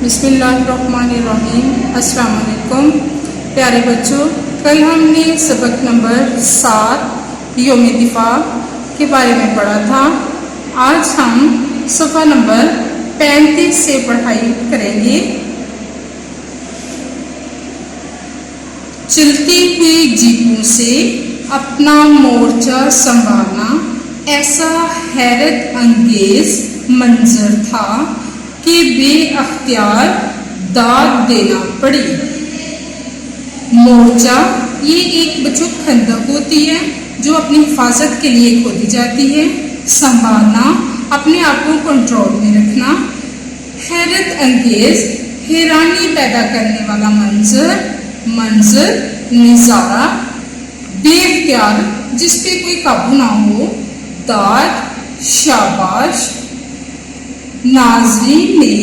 बिस्मिल्लाहिर्रहमानिर्रहीम। अस्सलाम वालेकुम प्यारे बच्चों, कल हमने सबक नंबर 7 यौम दिफा के बारे में पढ़ा था। आज हम सफ़ा नंबर 35 से पढ़ाई करेंगे। चलती हुई जीपों से अपना मोर्चा संभालना ऐसा हैरत अंगेज मंजर था कि बेअख्तियार दाद देना पड़ी। मोर्चा ये एक बच्चों खंदक होती है जो अपनी हिफाजत के लिए खोदी जाती है। संभालना अपने आप को कंट्रोल में रखना। हैरत अंगेज हैरानी पैदा करने वाला मंजर नज़ारा बेअख्तियार जिस पे कोई काबू ना हो। दाद शाबाश। नाज़रीन ने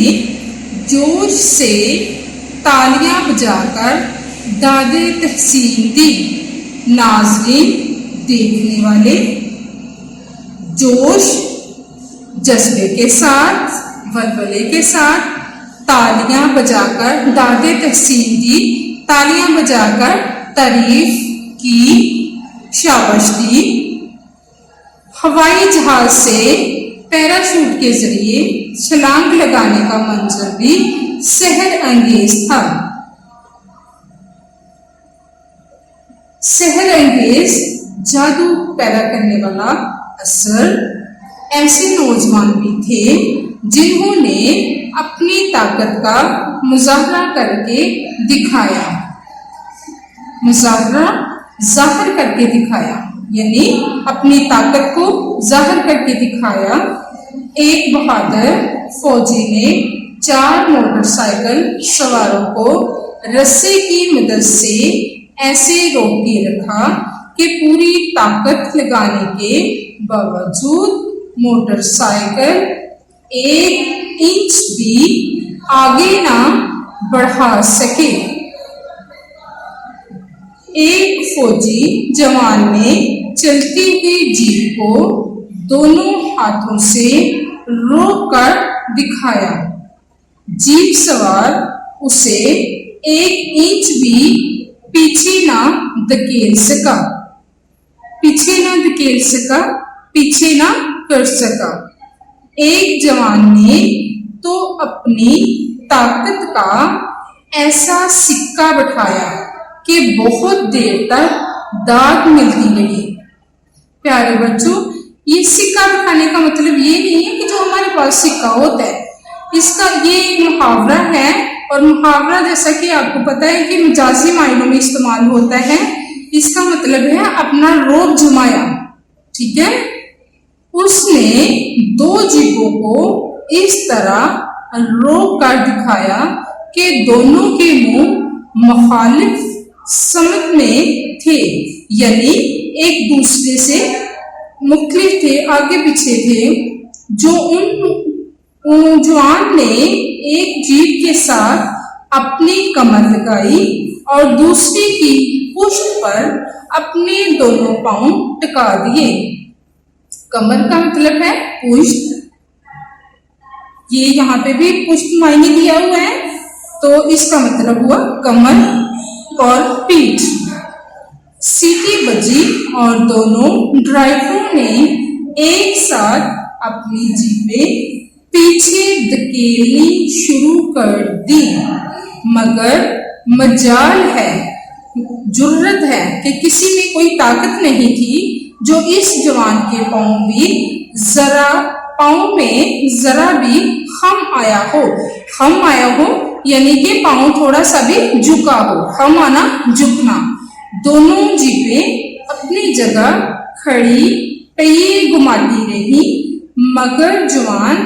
जोश से तालियां बजाकर दादे तहसीन दी। नाज़रीन देखने वाले जोश जज्बे के साथ वलवले के साथ तालियां बजाकर दादे तहसीन दी। तालियां बजाकर तारीफ की, शाबाश दी। हवाई जहाज से पैराशूट के जरिए छलांग लगाने का मंजर भी सहर अंगेज था। सहर अंगेज जादू पैदा करने वाला असर। ऐसे नौजवान भी थे जिन्होंने अपनी ताकत का मुजाहरा करके दिखाया। मुजाहरा जाहिर करके दिखाया यानी अपनी ताकत को जाहिर करके दिखाया। एक बहादुर फौजी ने 4 मोटरसाइकिल सवारों को रस्से की मदद से ऐसे रोक के रखा कि पूरी ताकत लगाने के बावजूद मोटरसाइकिल 1 इंच भी आगे ना बढ़ा सके। एक फौजी जवान ने चलती हुई जीप को दोनों हाथों से रोककर दिखाया। जीप सवार उसे 1 इंच भी पीछे ना धकेल सका, पीछे ना कर सका। एक जवान ने तो अपनी ताकत का ऐसा सिक्का बैठाया कि बहुत देर तक दाद मिलती रही। प्यारे बच्चों, ये सिक्का बैठाने का मतलब ये नहीं है कि जो हमारे पास सिक्का होता है, इसका ये एक मुहावरा है। और मुहावरा जैसा कि आपको पता है कि मजाजी मायनों में इस्तेमाल होता है। इसका मतलब है अपना रोब जमाया। ठीक है, उसने 2 जीपों को इस तरह रोक कर दिखाया कि दोनों के मुंह मुखालिफ समत में थे, यानी एक दूसरे से मुख्तलिफ थे, आगे पीछे थे। जो उन जवान ने एक जीप के साथ अपनी कमर लगाई और दूसरी की पुष्ट पर अपने दोनों पांव टिका दिए। कमर का मतलब है पुष्ट। ये यहाँ पे भी पुष्ट मायने दिया हुआ है, तो इसका मतलब हुआ कमर और पीठ। सीटी बजी और दोनों ड्राइवरों ने एक साथ अपनी जीपें पीछे धकेलनी शुरू कर दी। मगर मजाल है, जुर्रत है कि किसी में कोई ताकत नहीं थी जो इस जवान के पांव में जरा भी खम आया हो यानी कि पांव थोड़ा सा भी झुका हो। खम आना झुकना। दोनों जीपें अपनी जगह खड़ी पहिए घुमाती रही, मगर जवान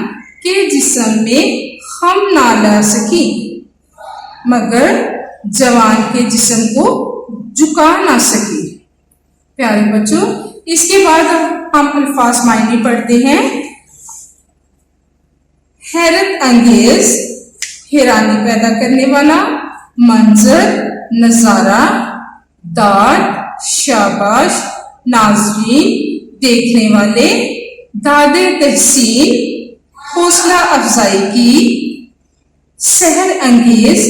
के जिस्म में खम ना ला सकी, मगर जवान के जिस्म को झुका ना सकी। प्यारे बच्चों, इसके बाद हम अल्फाज मायने पढ़ते हैं। हैरत अंगेज हैरानी पैदा करने वाला, मंजर नजारा, दाद शाबाश, नाज़रीन देखने वाले, दादे तहसीन हौसला अफजाई की, सहर अंगेज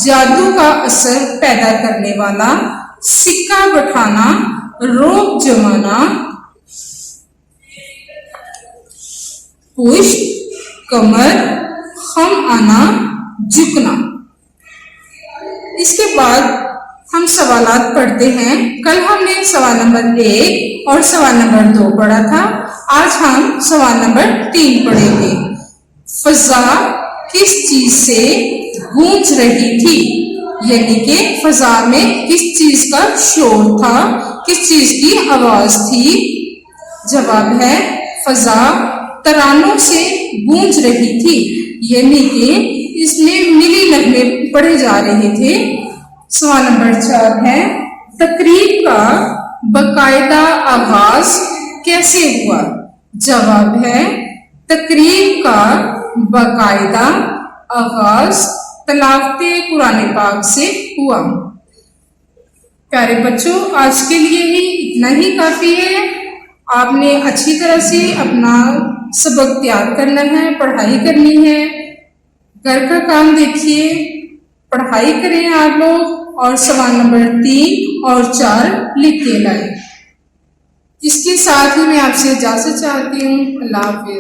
जादू का असर पैदा करने वाला, सिक्का बैठाना, रोब जमाना, पुष्प, कमर, खम आना, झुकना। इसके बाद हम सवालात पढ़ते हैं। कल हमने सवाल नंबर 1 और सवाल नंबर 2 पढ़ा था। आज हम सवाल नंबर 3 पढ़ेंगे। फजा किस चीज से गूंज रही थी? यानी कि फजा में किस चीज का शोर था, किस चीज की आवाज थी? जवाब है फजा तरानों से गूंज रही थी, यानी कि इसमें मिली नगमे पढ़े जा रहे थे। सवाल नंबर 4 है, तकरीब का बाकायदा आगाज कैसे हुआ? जवाब है तकरीब का बाकायदा आगाज तलावते कुरान पाक से हुआ। प्यारे बच्चों, आज के लिए ही इतना ही काफी है। आपने अच्छी तरह से अपना सबक तैयार करना है, पढ़ाई करनी है, घर का काम देखिए, पढ़ाई करें आप लोग और सवाल नंबर 3 और 4 लिख के लाए। इसके साथ ही मैं आपसे इजाजत चाहती हूँ। अल्लाह हाफिज।